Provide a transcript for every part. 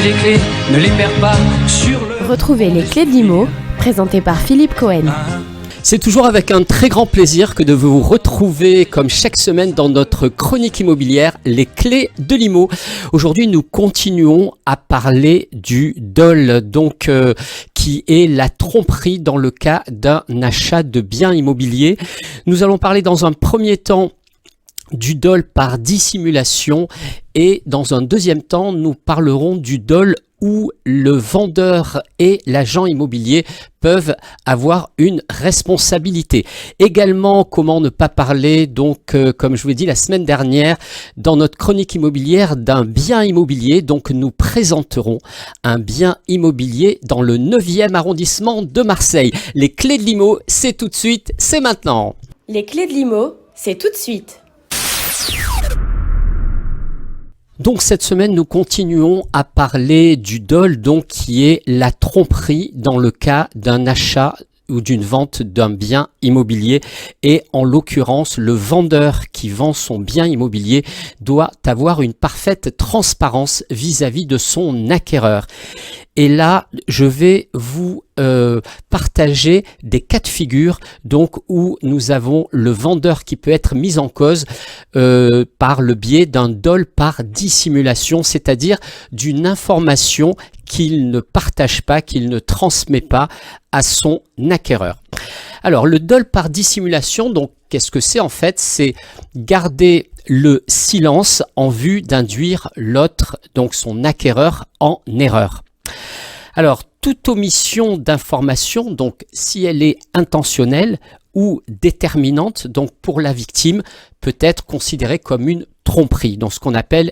les clés, ne les perds pas sur le... Retrouvez les clés de l'IMO, présentées par Philippe Cohen. C'est toujours avec un très grand plaisir que de vous retrouver comme chaque semaine dans notre chronique immobilière, les clés de l'IMO. Aujourd'hui, nous continuons à parler du dol, donc qui est la tromperie dans le cas d'un achat de biens immobiliers. Nous allons parler dans un premier temps du dol par dissimulation et dans un deuxième temps, nous parlerons du dol où le vendeur et l'agent immobilier peuvent avoir une responsabilité. Également, comment ne pas parler, donc, comme je vous l'ai dit la semaine dernière, dans notre chronique immobilière d'un bien immobilier. Donc, nous présenterons un bien immobilier dans le 9e arrondissement de Marseille. Les clés de l'IMO, c'est tout de suite, c'est maintenant. Les clés de l'IMO, c'est tout de suite. Donc cette semaine, nous continuons à parler du dol, donc qui est la tromperie dans le cas d'un achat ou d'une vente d'un bien immobilier. Et en l'occurrence, le vendeur qui vend son bien immobilier doit avoir une parfaite transparence vis-à-vis de son acquéreur. Et là, je vais vous partager des cas de figure donc, où nous avons le vendeur qui peut être mis en cause par le biais d'un dol par dissimulation, c'est-à-dire d'une information qu'il ne partage pas, qu'il ne transmet pas à son acquéreur. Alors, le dol par dissimulation, donc, qu'est-ce que c'est en fait? C'est garder le silence en vue d'induire l'autre, donc son acquéreur, en erreur. Alors, toute omission d'information, donc si elle est intentionnelle ou déterminante, donc pour la victime, peut être considérée comme une tromperie, donc ce qu'on appelle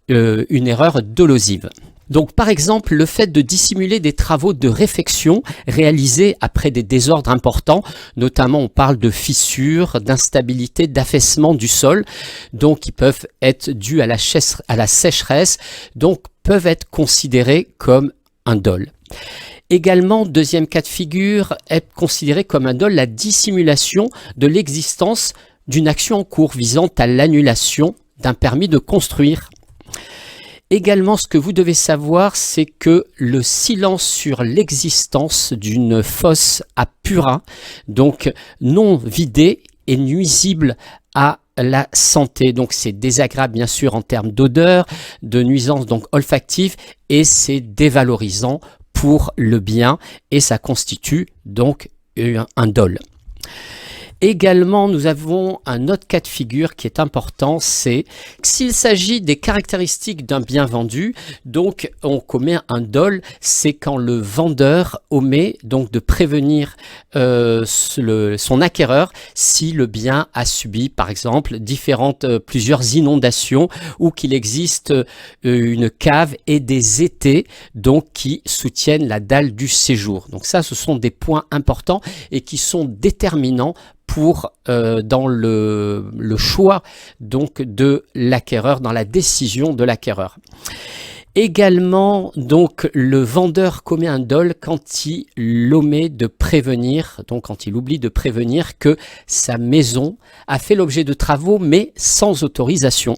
une erreur dolosive. Donc par exemple, le fait de dissimuler des travaux de réfection réalisés après des désordres importants, notamment on parle de fissures, d'instabilité, d'affaissement du sol, donc qui peuvent être dus à la sécheresse, donc peuvent être considérés comme un dol. Également, deuxième cas de figure, est considéré comme un dol la dissimulation de l'existence d'une action en cours visant à l'annulation d'un permis de construire. Également, ce que vous devez savoir, c'est que le silence sur l'existence d'une fosse à purin, donc non vidée, est nuisible à la santé. Donc c'est désagréable bien sûr en termes d'odeur, de nuisance donc olfactive, et c'est dévalorisant pour le bien et ça constitue donc un dol. Également, nous avons un autre cas de figure qui est important, c'est s'il s'agit des caractéristiques d'un bien vendu, donc on commet un dol, c'est quand le vendeur omet donc de prévenir son acquéreur si le bien a subi par exemple plusieurs inondations ou qu'il existe une cave et des étais donc qui soutiennent la dalle du séjour. Donc ça, ce sont des points importants et qui sont déterminants pour dans le choix donc de l'acquéreur, dans la décision de l'acquéreur. Également, donc le vendeur commet un dol quand il omet de prévenir, donc quand il oublie de prévenir que sa maison a fait l'objet de travaux mais sans autorisation.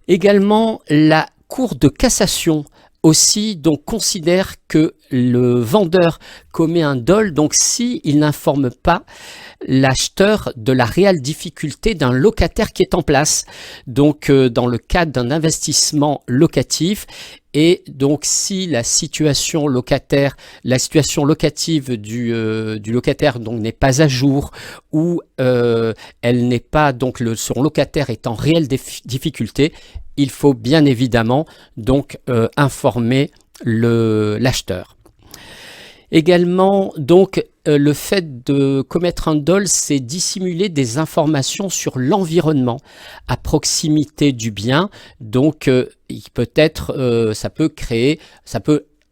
Également, la Cour de cassation aussi donc considère que le vendeur commet un dol donc s'il n'informe pas l'acheteur de la réelle difficulté d'un locataire qui est en place, donc dans le cadre d'un investissement locatif. Et donc si la situation locative du locataire donc n'est pas à jour ou elle n'est pas donc son locataire est en réelle difficulté, il faut bien évidemment donc informer l'acheteur. Également, donc, le fait de commettre un dol, c'est dissimuler des informations sur l'environnement à proximité du bien. Donc, ça peut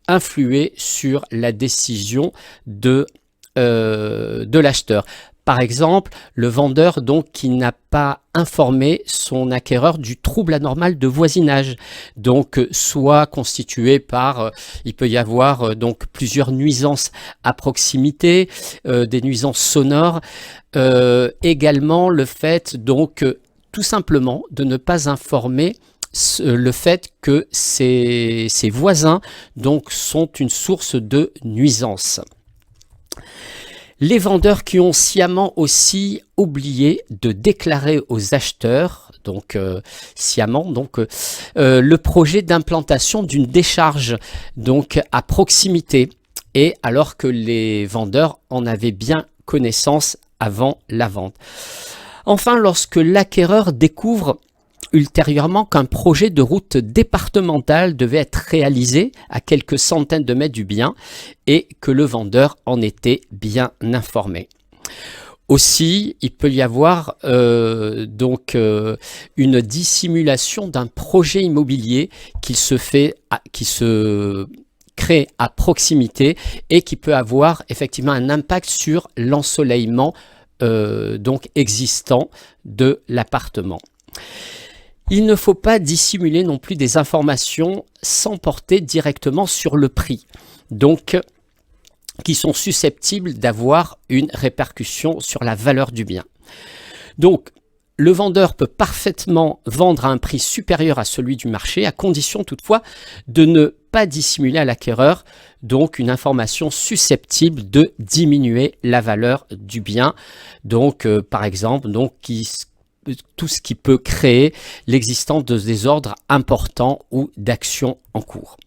influer sur la décision de l'acheteur. Par exemple, le vendeur donc qui n'a pas informé son acquéreur du trouble anormal de voisinage, donc soit constitué par, il peut y avoir donc plusieurs nuisances à proximité, des nuisances sonores, également le fait donc tout simplement de ne pas informer le fait que ses voisins donc sont une source de nuisance. Les vendeurs qui ont sciemment aussi oublié de déclarer aux acheteurs, donc le projet d'implantation d'une décharge donc à proximité, et alors que les vendeurs en avaient bien connaissance avant la vente. Enfin, lorsque l'acquéreur découvre ultérieurement qu'un projet de route départementale devait être réalisé à quelques centaines de mètres du bien et que le vendeur en était bien informé. Aussi, il peut y avoir une dissimulation d'un projet immobilier qui se crée à proximité et qui peut avoir effectivement un impact sur l'ensoleillement existant de l'appartement. Il ne faut pas dissimuler non plus des informations sans porter directement sur le prix, donc qui sont susceptibles d'avoir une répercussion sur la valeur du bien. Donc, le vendeur peut parfaitement vendre à un prix supérieur à celui du marché, à condition toutefois de ne pas dissimuler à l'acquéreur donc une information susceptible de diminuer la valeur du bien. Donc, par exemple, tout ce qui peut créer l'existence de désordres importants ou d'actions en cours.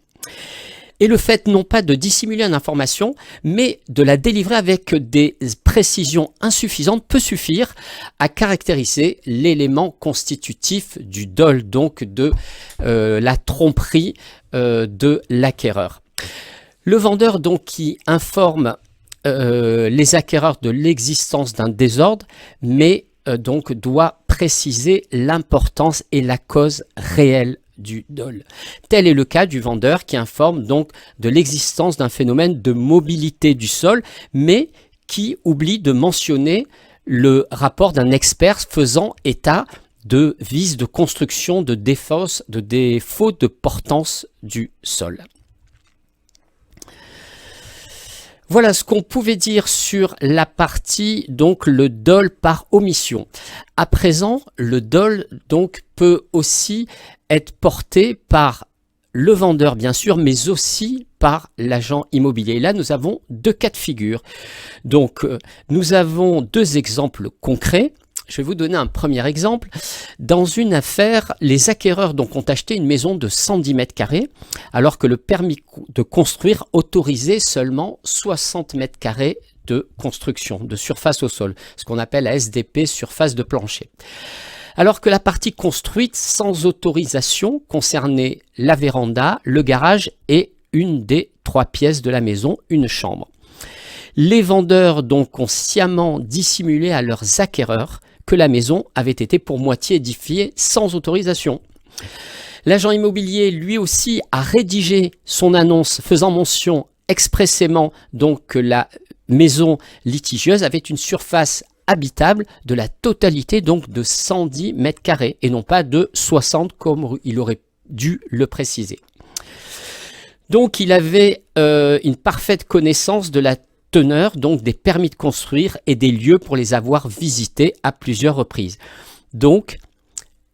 Et le fait non pas de dissimuler une information, mais de la délivrer avec des précisions insuffisantes peut suffire à caractériser l'élément constitutif du dol, donc de la tromperie de l'acquéreur. Le vendeur donc qui informe les acquéreurs de l'existence d'un désordre, mais donc doit préciser l'importance et la cause réelle du dol. Tel est le cas du vendeur qui informe donc de l'existence d'un phénomène de mobilité du sol, mais qui oublie de mentionner le rapport d'un expert faisant état de vices de construction, de défauts de portance du sol. Voilà ce qu'on pouvait dire sur la partie donc le dol par omission. À présent, le dol donc peut aussi être porté par le vendeur bien sûr, mais aussi par l'agent immobilier. Et là, nous avons deux cas de figure. Donc, nous avons deux exemples concrets. Je vais vous donner un premier exemple. Dans une affaire, les acquéreurs donc ont acheté une maison de 110 mètres carrés, alors que le permis de construire autorisait seulement 60 mètres carrés de construction, de surface au sol, ce qu'on appelle la SDP, surface de plancher. Alors que la partie construite sans autorisation concernait la véranda, le garage et une des 3 pièces de la maison, une chambre. Les vendeurs donc ont sciemment dissimulé à leurs acquéreurs que la maison avait été pour moitié édifiée sans autorisation. L'agent immobilier, lui aussi, a rédigé son annonce faisant mention expressément donc que la maison litigieuse avait une surface habitable de la totalité donc de 110 mètres carrés et non pas de 60 comme il aurait dû le préciser. Donc il avait une parfaite connaissance de la teneur donc des permis de construire et des lieux pour les avoir visités à plusieurs reprises. Donc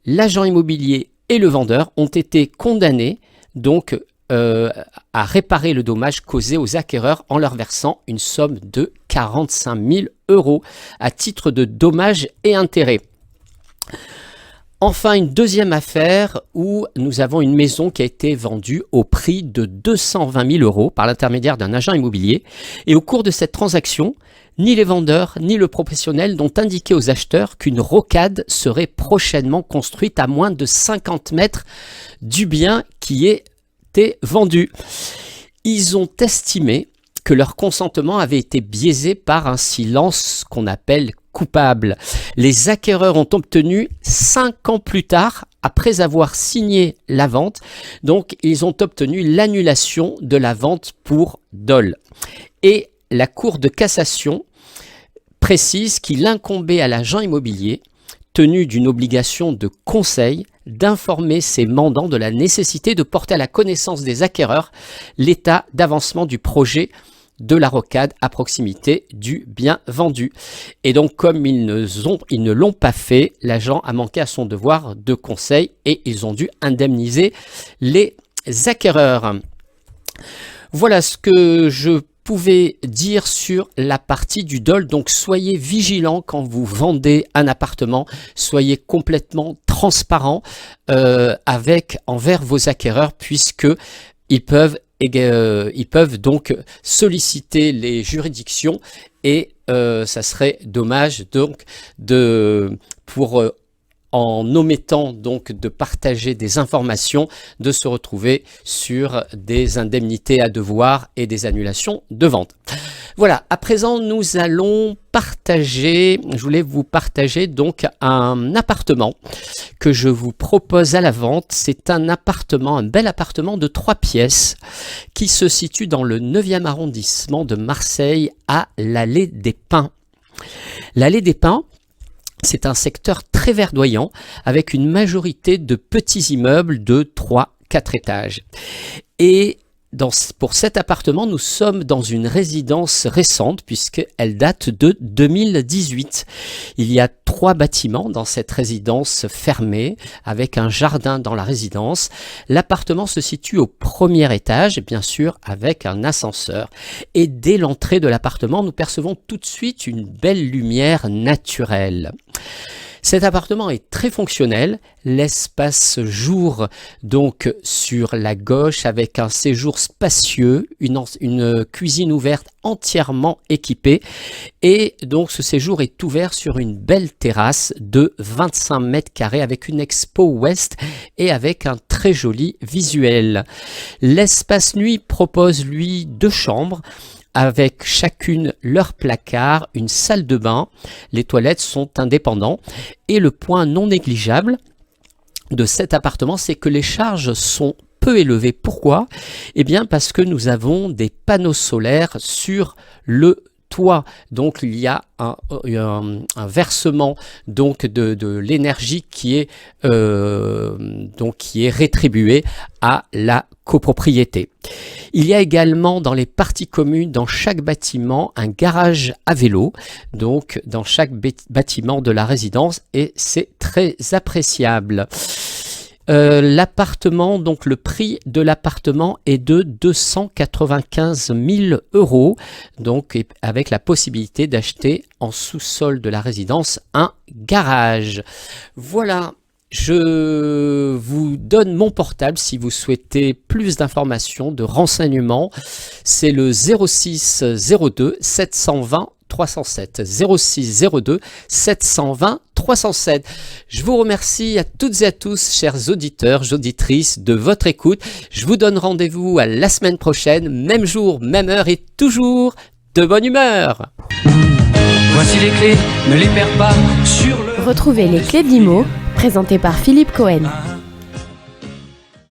l'agent immobilier et le vendeur ont été condamnés donc à réparer le dommage causé aux acquéreurs en leur versant une somme de 45 000 € à titre de dommages et intérêts. Enfin, une deuxième affaire où nous avons une maison qui a été vendue au prix de 220 000 € par l'intermédiaire d'un agent immobilier. Et au cours de cette transaction, ni les vendeurs ni le professionnel n'ont indiqué aux acheteurs qu'une rocade serait prochainement construite à moins de 50 mètres du bien qui était vendu. Ils ont estimé que leur consentement avait été biaisé par un silence qu'on appelle coupable. Les acquéreurs ont obtenu 5 ans plus tard, après avoir signé la vente, donc ils ont obtenu l'annulation de la vente pour dol. Et la Cour de cassation précise qu'il incombait à l'agent immobilier, tenu d'une obligation de conseil, d'informer ses mandants de la nécessité de porter à la connaissance des acquéreurs l'état d'avancement du projet de la rocade à proximité du bien vendu. Et donc, comme ils ne l'ont pas fait, l'agent a manqué à son devoir de conseil et ils ont dû indemniser les acquéreurs. Voilà ce que je pouvez dire sur la partie du dol. Donc soyez vigilants quand vous vendez un appartement, soyez complètement transparent envers vos acquéreurs, puisque ils peuvent donc solliciter les juridictions et ça serait dommage donc en omettant donc de partager des informations, de se retrouver sur des indemnités à devoir et des annulations de vente. Voilà, à présent nous allons je voulais vous partager donc un appartement que je vous propose à la vente. C'est un bel appartement de 3 pièces qui se situe dans le 9e arrondissement de Marseille à l'Allée des Pins. L'Allée des Pins, c'est un secteur très verdoyant avec une majorité de petits immeubles de 3-4 étages. Et pour cet appartement, nous sommes dans une résidence récente puisqu'elle date de 2018. Il y a 3 bâtiments dans cette résidence fermée avec un jardin dans la résidence. L'appartement se situe au 1er étage, bien sûr avec un ascenseur. Et dès l'entrée de l'appartement, nous percevons tout de suite une belle lumière naturelle. Cet appartement est très fonctionnel, l'espace jour donc sur la gauche avec un séjour spacieux, une cuisine ouverte entièrement équipée et donc ce séjour est ouvert sur une belle terrasse de 25 mètres carrés avec une expo ouest et avec un très joli visuel. L'espace nuit propose lui 2 chambres avec chacune leur placard, une salle de bain. Les toilettes sont indépendantes. Et le point non négligeable de cet appartement, c'est que les charges sont peu élevées. Pourquoi ? Eh bien parce que nous avons des panneaux solaires sur le toit. Donc il y a un versement donc de l'énergie qui est rétribuée à la copropriété. Il y a également dans les parties communes dans chaque bâtiment un garage à vélo, donc dans chaque bâtiment de la résidence et c'est très appréciable. L'appartement, donc le prix de l'appartement est de 295 000 €, donc avec la possibilité d'acheter en sous-sol de la résidence un garage. Voilà. Je vous donne mon portable si vous souhaitez plus d'informations, de renseignements. C'est le 06 02 720 307. 06 02 720 307. Je vous remercie à toutes et à tous, chers auditeurs, auditrices, de votre écoute. Je vous donne rendez-vous à la semaine prochaine, même jour, même heure et toujours de bonne humeur. Voici les clés, ne les perds pas sur le... Retrouvez les clés de l'IMO, présentées par Philippe Cohen.